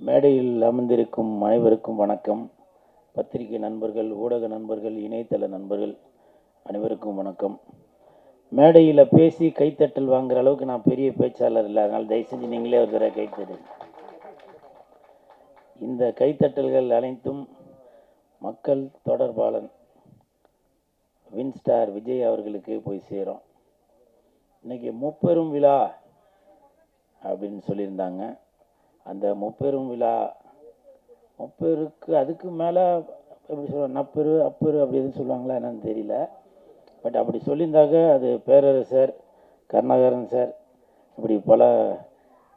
மேடையில் அமர்ந்திருக்கும் அனைவருக்கும் வணக்கம். பத்திரிகை நண்பர்கள், ஊடக நண்பர்கள், இணையதள நண்பர்கள் அனைவருக்கும் வணக்கம். மேடையில் பேசி கைத்தட்டல் வாங்குற அளவுக்கு நான் பெரிய பேச்சாளர் இல்லை, அதனால் தயவு செஞ்சு நீங்களே ஒரு தடவை கைத்தட்டு. இந்த கைத்தட்டல்கள் அனைத்தும் மக்கள் தொடர்பாளன் வின்ஸ்டார் விஜய் அவர்களுக்கு போய் சேரும். இன்னைக்கு முப்பெரும் விழா அப்படின்னு சொல்லியிருந்தாங்க. அந்த முப்பெரும் விழா முப்பெருக்கு அதுக்கு மேலே எப்படி சொல்ல, நப்பெரு அப்பெரு அப்படி எதுவும் சொல்லுவாங்களா என்னன்னு தெரியல. பட் அப்படி சொல்லியிருந்தாக்க அது பேரரசர், கருணாகரன் சார், இப்படி பல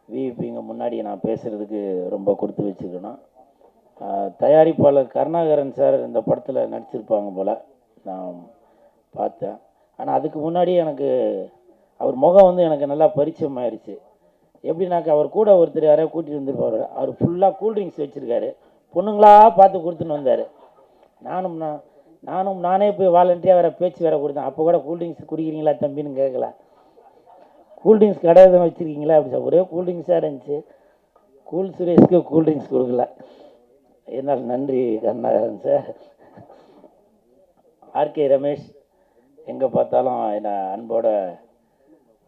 விஐபிங்க முன்னாடி நான் பேசுகிறதுக்கு ரொம்ப கொடுத்து வச்சுக்கணும். தயாரிப்பாளர் கருணாகரன் சார் இந்த படத்தில் நடிச்சிருப்பாங்க போல் நான் பார்த்தேன். ஆனால் அதுக்கு முன்னாடி எனக்கு அவர் முகம் வந்து எனக்கு நல்லா பரிச்சயம் ஆயிடுச்சு. எப்படின்னாக்கா அவர் கூட ஒருத்தர் யாரையா கூட்டிகிட்டு வந்துருப்பார். அவர் ஃபுல்லாக கூல்ட்ரிங்க்ஸ் வச்சுருக்காரு, பொண்ணுங்களா பார்த்து கொடுத்துன்னு வந்தார். நானே போய் வாலண்டியாக வேறு பேச்சு வேறு கொடுத்தேன். அப்போ கூட கூல்ட்ரிங்க்ஸ் குடிக்கிறீங்களா தம்பின்னு கேட்கல. கூல்ட்ரிங்க்ஸ் கடை எதுவும் வச்சுருக்கீங்களா அப்படி சார், ஒரே கூல்ட்ரிங்க்ஸாக இருந்துச்சு. கூல் சுரேஷ்க்கு கூல்ட்ரிங்க்ஸ் கொடுக்கல. என்னால் நன்றி கருணாகரன் சார். ஆர்கே ரமேஷ் எங்கே பார்த்தாலும் என்னை அன்போட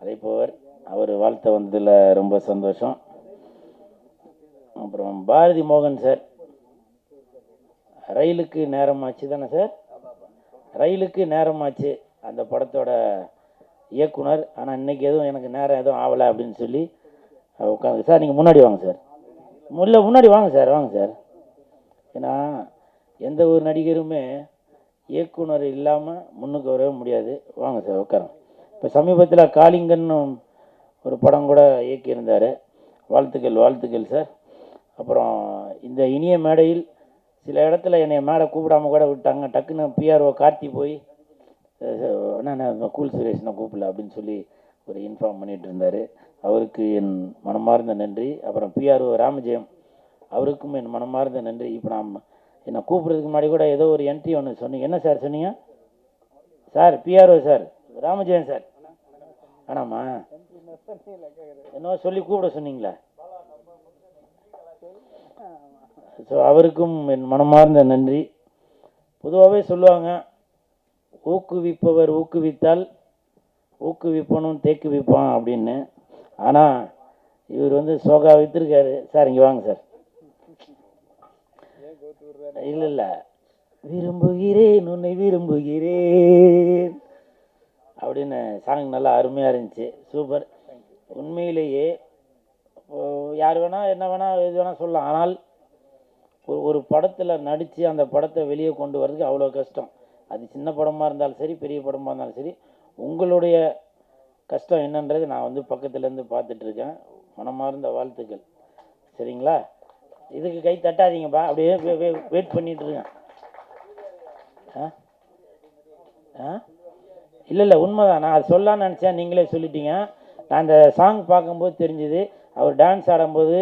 அழைப்பவர், அவர் வாழ்த்த வந்ததில் ரொம்ப சந்தோஷம். அப்புறம் பாரதி மோகன் சார், ரயிலுக்கு நேரமாச்சு தானே சார், ரயிலுக்கு நேரமாச்சு அந்த படத்தோட இயக்குனர். ஆனால் இன்றைக்கி எதுவும் எனக்கு நேரம் எதுவும் ஆகலை அப்படின்னு சொல்லி உட்காந்து, சார் நீங்கள் முன்னாடி வாங்க சார், முன்னாடி வாங்க சார், வாங்க சார். ஏன்னா எந்த ஒரு நடிகருமே இயக்குனர் இல்லாமல் முன்னுக்கு வரவே முடியாது. வாங்க சார் உட்காருங்க. இப்போ சமீபத்தில் காளிங்கன்னு ஒரு படம் கூட இயக்கியிருந்தார். வாழ்த்துக்கள் சார். அப்புறம் இந்த இனிய மேடையில் சில இடத்துல என்னை மேடை கூப்பிடாமல் கூட விட்டாங்க. டக்குன்னு பிஆர்ஓ கார்த்தி போய் நான் கூல் சுரேஷனை கூப்பிடல அப்படின்னு சொல்லி ஒரு இன்ஃபார்ம் பண்ணிகிட்டு இருந்தார். அவருக்கு என் மனமார்ந்த நன்றி. அப்புறம் பிஆர்ஓ ராமஜெயம், அவருக்கும் என் மனமார்ந்த நன்றி. இப்போ என்னை கூப்பிட்றதுக்கு முன்னாடி கூட ஏதோ ஒரு என்ட்ரி ஒன்று சொன்னீங்க. என்ன சார் சொன்னீங்க sir? PRO sir, Ramajayam sir. ஆனாம்மா என்ன சொல்லி கூப்பிட சொன்னீங்களா? ஸோ அவருக்கும் என் மனமார்ந்த நன்றி. பொதுவாகவே சொல்லுவாங்க, ஊக்குவிப்பவர் ஊக்குவித்தால் ஊக்குவிப்பனும் தேக்குவிப்பான் அப்படின்னு. ஆனால் இவர் வந்து சோகா விற்றுருக்காரு சார். இங்கே வாங்க சார். இல்லை விரும்புகிறேன் உன்னை விரும்புகிறேன் அப்படின்னு சாங் நல்லா அருமையாக இருந்துச்சு. சூப்பர். உண்மையிலேயே யார் வேணால் என்ன வேணால் எது வேணால் சொல்லலாம். ஆனால் ஒரு படத்தில் நடித்து அந்த படத்தை வெளியே கொண்டு வர்றதுக்கு அவ்வளோ கஷ்டம். அது சின்ன படமாக இருந்தாலும் சரி, பெரிய படமாக இருந்தாலும் சரி, உங்களுடைய கஷ்டம் என்னன்றது நான் வந்து பக்கத்துலேருந்து பார்த்துட்ருக்கேன். மனமார்ந்த வாழ்த்துக்கள். சரிங்களா? இதுக்கு கை தட்டாதீங்கப்பா, அப்படியே வெயிட் பண்ணிகிட்ருக்கேன். இல்லை உண்மைதான். நான் அது சொல்லலான்னு நினச்சேன், நீங்களே சொல்லிட்டீங்க. நான் அந்த சாங் பார்க்கும்போது தெரிஞ்சுது, அவர் டான்ஸ் ஆடும்போது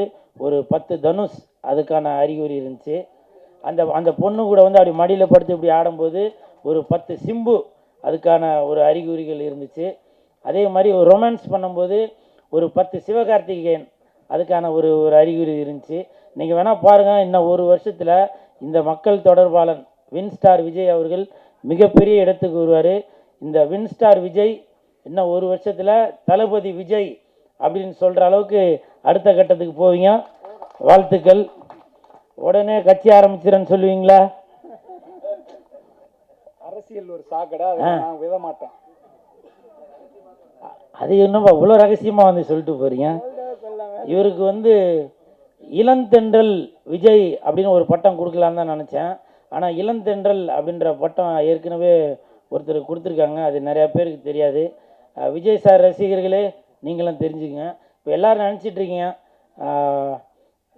ஒரு 10 தனுஷ் அதுக்கான அறிகுறி இருந்துச்சு. அந்த பொண்ணு கூட வந்து அப்படி மடியில் படுத்து இப்படி ஆடும்போது ஒரு 10 சிம்பு அதுக்கான ஒரு அறிகுறிகள் இருந்துச்சு. அதே மாதிரி ஒரு ரொமான்ஸ் பண்ணும்போது ஒரு 10 சிவகார்த்திகேயன் அதுக்கான ஒரு அறிகுறி இருந்துச்சு. நீங்கள் வேணால் பாருங்கள், இன்னும் ஒரு வருஷத்தில் இந்த மக்கள் தொடர்பாளன் வின்ஸ்டார் விஜய் அவர்கள் மிகப்பெரிய இடத்துக்கு வருவார். இந்த வின்ஸ்டார் விஜய் இன்னும் ஒரு வருஷத்தில் தளபதி விஜய் அப்படின்னு சொல்கிற அளவுக்கு அடுத்த கட்டத்துக்கு போவீங்க. வாழ்த்துக்கள். உடனே கட்சி ஆரம்பிச்சிடன்னு சொல்லுவீங்களா? அரசியல் ஒரு சாக்கடை, விட மாட்டேன். அது என்னப்பா இவ்வளோ ரகசியமாக வந்து சொல்லிட்டு போகிறீங்க? இவருக்கு வந்து இளந்தென்றல் விஜய் அப்படின்னு ஒரு பட்டம் கொடுக்கலான்னு தான் நினச்சேன். ஆனால் இளந்தென்றல் அப்படின்ற பட்டம் ஏற்கனவே ஒருத்தர் கொடுத்துருக்காங்க. அது நிறையா பேருக்கு தெரியாது. விஜய் சார் ரசிகர்களே நீங்களும் தெரிஞ்சுக்கங்க. இப்போ எல்லோரும் நினச்சிட்ருக்கீங்க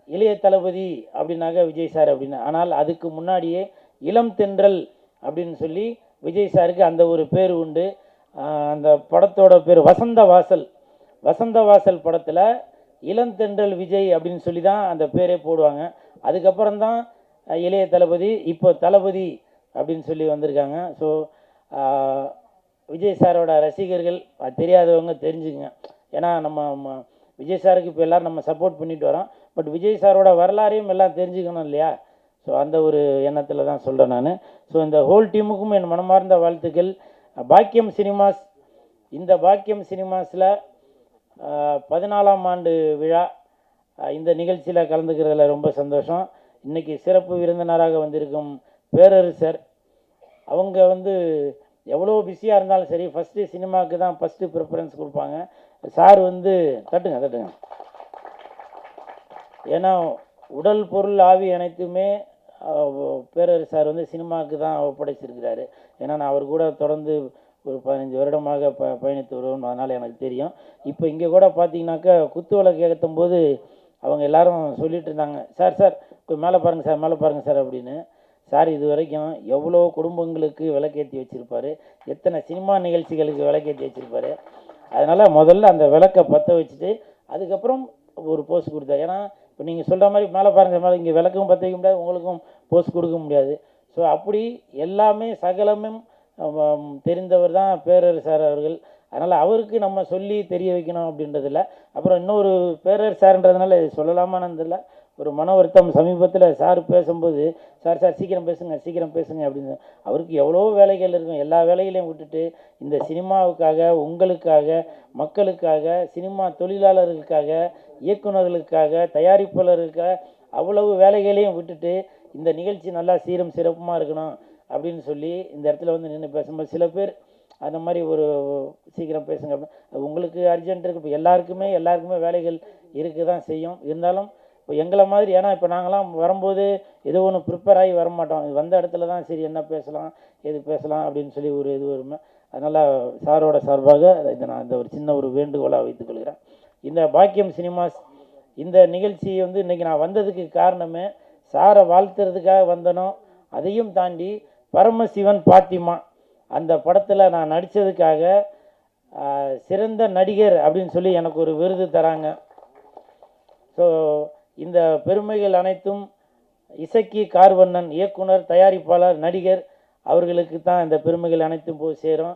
இளைய தளபதி அப்படின்னாக்க விஜய் சார் அப்படின்னு. ஆனால் அதுக்கு முன்னாடியே இளம் தென்றல் அப்படின்னு சொல்லி விஜய் சாருக்கு அந்த ஒரு பேர் உண்டு. அந்த படத்தோட பேர் வசந்த வாசல். வசந்த வாசல் படத்தில் இளந்தென்றல் விஜய் அப்படின்னு சொல்லி தான் அந்த பேரே போடுவாங்க. அதுக்கப்புறம் தான் இளைய தளபதி, இப்போ தளபதி அப்படின்னு சொல்லி வந்திருக்காங்க. ஸோ விஜய் சாரோட ரசிகர்கள் தெரியாதவங்க தெரிஞ்சுங்க. ஏன்னா நம்ம விஜய் சாருக்கு இப்போ எல்லோரும் நம்ம சப்போர்ட் பண்ணிட்டு வரோம். பட் விஜய் சாரோட வரலாறையும் எல்லாம் தெரிஞ்சுக்கணும் இல்லையா? ஸோ அந்த ஒரு எண்ணத்தில் தான் சொல்கிறேன் நான். ஸோ இந்த ஹோல் டீமுக்கும் என் மனமார்ந்த வாழ்த்துக்கள். பாக்கியம் சினிமாஸ், இந்த பாக்கியம் சினிமாஸில் 14ஆம் ஆண்டு விழா, இந்த நிகழ்ச்சியில் கலந்துக்கிறதுல ரொம்ப சந்தோஷம். இன்றைக்கி சிறப்பு விருந்தினராக வந்திருக்கும் பேரரசர், அவங்க எவ்வளோ பிஸியாக இருந்தாலும் சரி ஃபஸ்ட்டு சினிமாவுக்கு தான் ஃபஸ்ட்டு ப்ரிஃபரன்ஸ் கொடுப்பாங்க. சார் தட்டுங்க தட்டுங்க. ஏன்னா உடல் பொருள் ஆவி அனைத்துமே பேரரசர் சார் சினிமாவுக்கு தான் ஒப்படைச்சிருக்கிறாரு. ஏன்னா நான் அவர் கூட தொடர்ந்து ஒரு 15 வருடமாக பயணித்து வருவோம், அதனால் எனக்கு தெரியும். இப்போ இங்கே கூட பார்த்தீங்கன்னாக்கா குத்து விளக்கு ஏற்றும் போது அவங்க எல்லாரும் சொல்லிட்டு இருந்தாங்க, சார் சார் மேலே பாருங்கள் சார், மேலே பாருங்கள் சார் அப்படின்னு. சார் இது வரைக்கும் எவ்வளோ குடும்பங்களுக்கு விளக்கேற்றி வச்சுருப்பார், எத்தனை சினிமா நிகழ்ச்சிகளுக்கு விளக்கேற்றி வச்சுருப்பார். அதனால் முதல்ல அந்த விளக்கை பற்ற வச்சுட்டு அதுக்கப்புறம் ஒரு போஸ் கொடுத்தார். ஏன்னா இப்போ நீங்கள் சொல்கிற மாதிரி மேலே பாருங்கள், மேலே இங்கே விளக்கும் பற்ற வைக்க முடியாது, உங்களுக்கும் போஸ் கொடுக்க முடியாது. ஸோ அப்படி எல்லாமே சகலமும் தெரிந்தவர் தான் பேரரசர் சார் அவர்கள். அதனால் அவருக்கு நம்ம சொல்லி தெரிய வைக்கணும் அப்படின்றதில்ல. அப்புறம் இன்னொரு பேரரசர் சார்ன்றதுனால இது சொல்லலாமான்னு தெரியல, ஒரு மன வருத்தம். சமீபத்தில் சார் பேசும்போது, சார் சார் சீக்கிரம் பேசுங்க சீக்கிரம் பேசுங்க அப்படின்னு. அவருக்கு எவ்வளோ வேலைகள் இருக்கும், எல்லா வேலைகளையும் விட்டுட்டு இந்த சினிமாவுக்காக, உங்களுக்காக, மக்களுக்காக, சினிமா தொழிலாளர்களுக்காக, இயக்குநர்களுக்காக, தயாரிப்பாளர்களுக்காக அவ்வளவு வேலைகளையும் விட்டுட்டு இந்த நிகழ்ச்சி நல்லா சீரும் சிறப்புமாக இருக்கணும் அப்படின்னு சொல்லி இந்த இடத்துல நின்று பேசும்போது சில பேர் அந்த மாதிரி ஒரு சீக்கிரம் பேசுங்க அப்படின்னு. உங்களுக்கு அர்ஜென்ட் இருக்குது, இப்போ எல்லாருக்குமே வேலைகள் இருக்க தான் செய்யும். இருந்தாலும் இப்போ எங்களை மாதிரி, ஏன்னா இப்போ நாங்களாம் வரும்போது ஏதோ ஒன்று ப்ரிப்பேர் ஆகி வரமாட்டோம், வந்த இடத்துல தான் சரி என்ன பேசலாம் எது பேசலாம் அப்படின்னு சொல்லி ஒரு இது வருமே. அதனால் சாரோட சார்பாக இதை நான் இந்த ஒரு சின்ன ஒரு வேண்டுகோளாக வைத்துக்கொள்கிறேன். இந்த பாக்கியம் சினிமாஸ் இந்த நிகழ்ச்சி இன்றைக்கி நான் வந்ததுக்கு காரணமே சாரை வாழ்த்துறதுக்காக வந்தனோ, அதையும் தாண்டி பரமசிவன் பாத்திமா அந்த படத்தில் நான் நடித்ததுக்காக சிறந்த நடிகர் அப்படின்னு சொல்லி எனக்கு ஒரு விருது தராங்க. ஸோ இந்த பெருமைகள் அனைத்தும் இசக்கி கார்வண்ணன், இயக்குனர், தயாரிப்பாளர், நடிகர் அவர்களுக்கு தான் இந்த பெருமைகள் அனைத்தும் போய் சேரும்.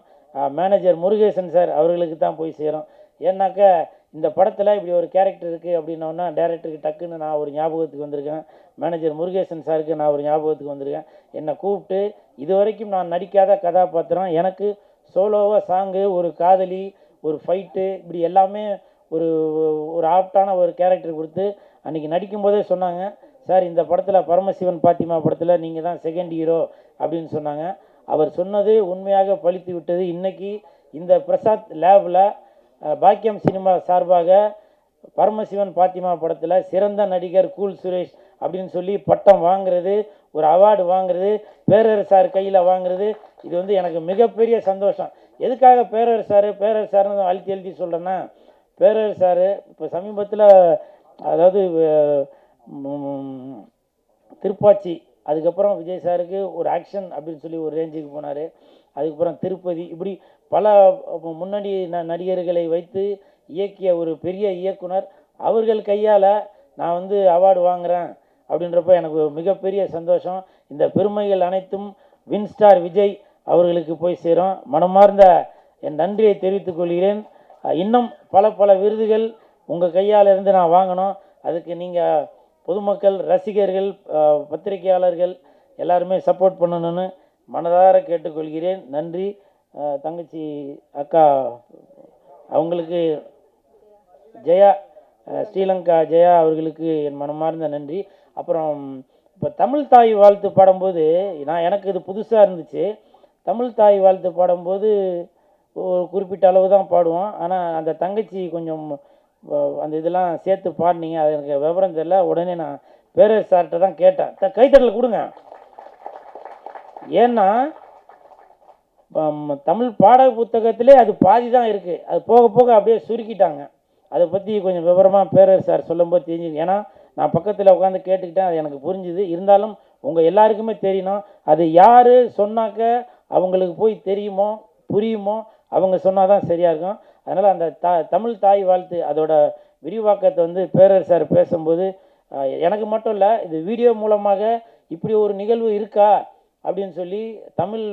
மேனேஜர் முருகேசன் சார் அவர்களுக்கு தான் போய் சேரும். ஏன்னாக்கா இந்த படத்தில் இப்படி ஒரு கேரக்டர் இருக்குது அப்படின்னோன்னா டைரக்டருக்கு டக்குன்னு நான் ஒரு ஞாபகத்துக்கு வந்திருக்கேன், மேனேஜர் முருகேசன் சாருக்கு நான் ஒரு ஞாபகத்துக்கு வந்திருக்கேன். என்னை கூப்பிட்டு இது வரைக்கும் நான் நடிக்காத கதாபாத்திரம், எனக்கு சோலோவாக சாங்கு, ஒரு காதலி, ஒரு ஃபைட்டு, இப்படி எல்லாமே ஒரு ஒரு ஆப்டான ஒரு கேரக்டர் கொடுத்து அன்றைக்கி நடிக்கும்போதே சொன்னாங்க, சார் இந்த படத்தில் பரமசிவன் பாத்திமா படத்தில் நீங்கள் தான் செகண்ட் ஹீரோ அப்படின்னு சொன்னாங்க. அவர் சொன்னது உண்மையாக பழித்து விட்டது. இன்றைக்கி இந்த பிரசாத் லேபில் பாக்கியம் சினிமா சார்பாக பரமசிவன் பாத்திமா படத்தில் சிறந்த நடிகர் கூல் சுரேஷ் அப்படின்னு சொல்லி பட்டம் வாங்குறது, ஒரு அவார்டு வாங்குறது, பேரரசார் கையில் வாங்குறது, இது எனக்கு மிகப்பெரிய சந்தோஷம். எதுக்காக பேரரசார்னு எழுதி சொல்கிறேன்னா, பேரரசார் இப்போ சமீபத்தில் அதாவது திருப்பாச்சி, அதுக்கப்புறம் விஜய் சாருக்கு ஒரு ஆக்ஷன் அப்படின்னு சொல்லி ஒரு ரேஞ்சுக்கு போனார். அதுக்கப்புறம் திருப்பதி, இப்படி பல முன்னணி நடிகர்களை வைத்து இயக்கிய ஒரு பெரிய இயக்குனர். அவர்கள் கையால் நான் அவார்டு வாங்குகிறேன் அப்படின்றப்ப எனக்கு மிகப்பெரிய சந்தோஷம். இந்த பெருமைகள் அனைத்தும் வின்ஸ்டார் விஜய் அவர்களுக்கு போய் சேரும். மனமார்ந்த என் நன்றியை தெரிவித்துக் கொள்கிறேன். இன்னும் பல விருதுகள் உங்கள் கையால் இருந்து நான் வாங்கணும். அதுக்கு நீங்கள் பொதுமக்கள், ரசிகர்கள், பத்திரிகையாளர்கள் எல்லாருமே சப்போர்ட் பண்ணணும்னு மனதார கேட்டுக்கொள்கிறேன். நன்றி. தங்கச்சி அக்கா அவங்களுக்கு, ஜெயா, ஸ்ரீலங்கா ஜெயா அவர்களுக்கு என் மனமார்ந்த நன்றி. அப்புறம் இப்போ தமிழ் தாய் வாழ்த்து பாடும்போது எனக்கு இது புதுசாக இருந்துச்சு. தமிழ் தாய் வாழ்த்து பாடும்போது ஒரு குறிப்பிட்ட அளவு தான் பாடுவோம். ஆனால் அந்த தங்கச்சி கொஞ்சம் அந்த இதெல்லாம் சேர்த்து பாடினீங்க, அது எனக்கு விவரம் தெரியல. உடனே நான் பேரரசு சார்கிட்ட தான் கேட்டேன், கைத்தட்டல் கொடுங்க. ஏன்னா தமிழ் பாட புத்தகத்திலே அது பாதி தான் இருக்குது, அது போக போக அப்படியே சுருக்கிட்டாங்க. அதை பற்றி கொஞ்சம் விவரமாக பேரரசு சார் சொல்லும்போது தெரிஞ்சுது. ஏன்னா நான் பக்கத்தில் உட்காந்து கேட்டுக்கிட்டேன், அது எனக்கு புரிஞ்சுது. இருந்தாலும் உங்கள் எல்லாருக்குமே தெரியணும், அது யார் சொன்னாக்க அவங்களுக்கு போய் தெரியுமோ புரியுமோ அவங்க சொன்னால் தான் சரியாக இருக்கும். அதனால் அந்த தமிழ் தாய் வாழ்த்து அதோட விரிவாக்கத்தை பேரரசு சார் பேசும்போது எனக்கு மட்டும் இல்லை, இது வீடியோ மூலமாக இப்படி ஒரு நிகழ்வு இருக்கா அப்படின்னு சொல்லி தமிழ்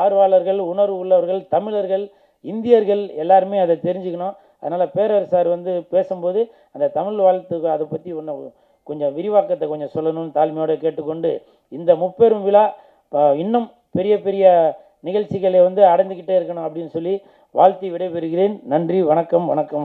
ஆர்வலர்கள், உணர்வு உள்ளவர்கள், தமிழர்கள், இந்தியர்கள் எல்லாருமே அதை தெரிஞ்சுக்கணும். அதனால் பேரரசு சார் வந்து பேசும்போது அந்த தமிழ் வாழ்த்துக்கு அதை பற்றி கொஞ்சம் விரிவாக்கத்தை கொஞ்சம் சொல்லணும்னு தாழ்மையோடு கேட்டுக்கொண்டு இந்த முப்பெரும் விழா இன்னும் பெரிய பெரிய நிகழ்ச்சிகளை வந்து அடைந்துக்கிட்டே இருக்கணும் அப்படின்னு சொல்லி வாழ்த்தி விடைபெறுகிறேன். நன்றி, வணக்கம்.